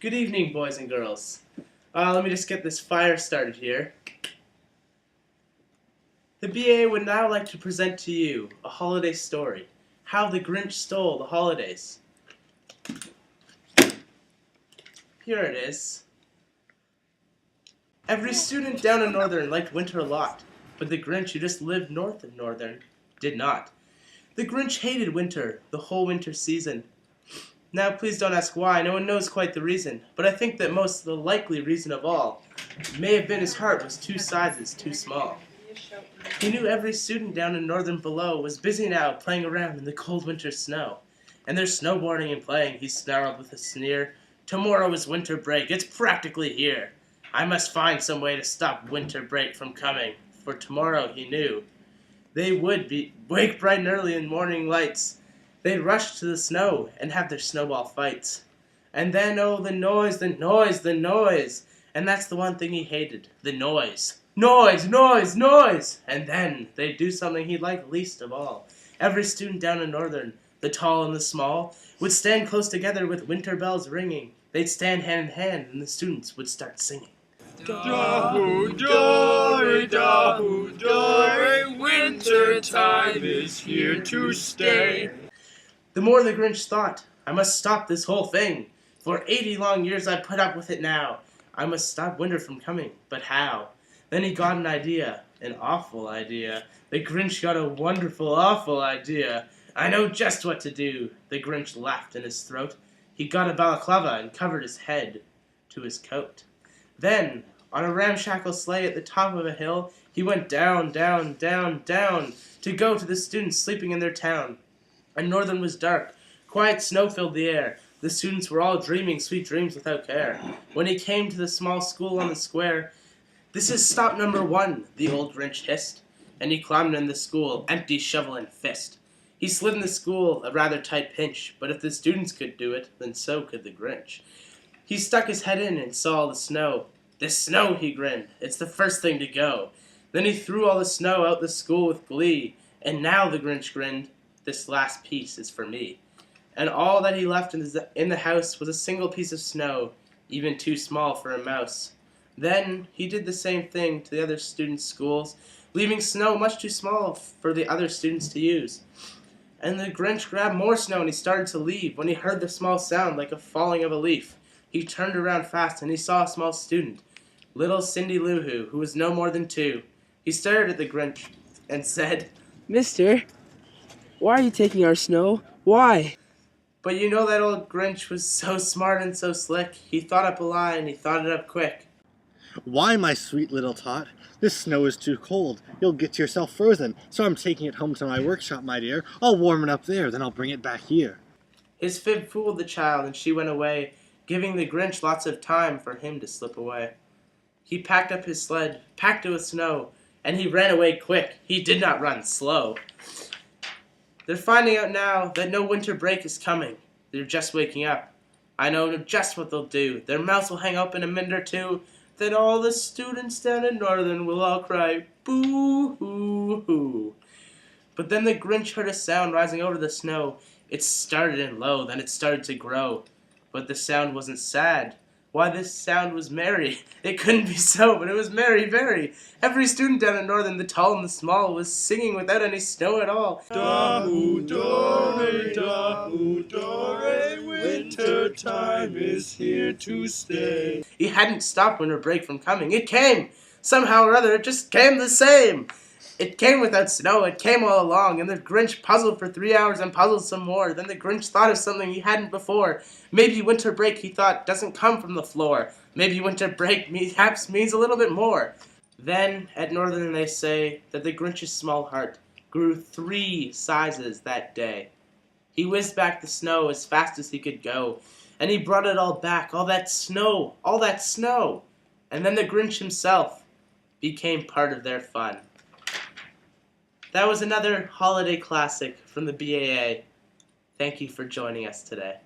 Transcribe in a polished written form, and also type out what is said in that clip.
Good evening, boys and girls. Let me just get this fire started here. The BAA would now like to present to you a holiday story, How the Grinch Stole the Holidays. Here it is. Every student down in Northern liked winter a lot, but the Grinch, who just lived north of Northern, did not. The Grinch hated winter, the whole winter season. Now, please don't ask why, no one knows quite the reason, but I think that most the likely reason of all may have been his heart was two sizes too small. He knew every student down in Northern below was busy now playing around in the cold winter snow. And they're snowboarding and playing, he snarled with a sneer. Tomorrow is winter break, it's practically here. I must find some way to stop winter break from coming, for tomorrow, he knew, they would wake bright and early in morning lights. They'd rush to the snow and have their snowball fights. And then, oh, the noise, the noise, the noise. And that's the one thing he hated, the noise. Noise, noise, noise! And then they'd do something he liked least of all. Every student down in Northern, the tall and the small, would stand close together with winter bells ringing. They'd stand hand in hand and the students would start singing. Dahu, dory, dahu, dory, winter time is here to stay. The more the Grinch thought, I must stop this whole thing. For 80 long years I've put up with it now. I must stop winter from coming, but how? Then he got an idea, an awful idea. The Grinch got a wonderful, awful idea. I know just what to do. The Grinch laughed in his throat. He got a balaclava and covered his head to his coat. Then, on a ramshackle sleigh at the top of a hill, he went down, down, down, down, to go to the students sleeping in their town. And Northern was dark. Quiet snow filled the air. The students were all dreaming sweet dreams without care. When he came to the small school on the square, "This is stop number 1, the old Grinch hissed. And he climbed in the school, empty shovel and fist. He slid in the school, a rather tight pinch, but if the students could do it, then so could the Grinch. He stuck his head in and saw all the snow. "This snow," he grinned, "it's the first thing to go." Then he threw all the snow out the school with glee. And now, the Grinch grinned, "this last piece is for me." And all that he left in the house was a single piece of snow, even too small for a mouse. Then he did the same thing to the other students' schools, leaving snow much too small for the other students to use. And the Grinch grabbed more snow and he started to leave when he heard the small sound like a falling of a leaf. He turned around fast and he saw a small student, little Cindy Lou Who, who was no more than 2. He stared at the Grinch and said, "Mister, why are you taking our snow? Why?" But you know that old Grinch was so smart and so slick. He thought up a lie and he thought it up quick. "Why, my sweet little tot? This snow is too cold. You'll get yourself frozen, so I'm taking it home to my workshop, my dear. I'll warm it up there, then I'll bring it back here." His fib fooled the child and she went away, giving the Grinch lots of time for him to slip away. He packed up his sled, packed it with snow, and he ran away quick. He did not run slow. They're finding out now that no winter break is coming. They're just waking up. I know just what they'll do. Their mouths will hang up in a minute or two. Then all the students down in Northern will all cry, boo-hoo-hoo. But then the Grinch heard a sound rising over the snow. It started in low, then it started to grow. But the sound wasn't sad. Why, this sound was merry. It couldn't be so, but it was merry, very. Every student down in Northern, the tall and the small, was singing without any snow at all. Dahu, dory, winter time is here to stay. He hadn't stopped winter break from coming. It came! Somehow or other, it just came the same! It came without snow, it came all along, and the Grinch puzzled for 3 hours and puzzled some more. Then the Grinch thought of something he hadn't before. Maybe winter break, he thought, doesn't come from the floor. Maybe winter break perhaps means a little bit more. Then, at Northern they say that the Grinch's small heart grew 3 sizes that day. He whizzed back the snow as fast as he could go, and he brought it all back, all that snow, all that snow. And then the Grinch himself became part of their fun. That was another holiday classic from the BAA. Thank you for joining us today.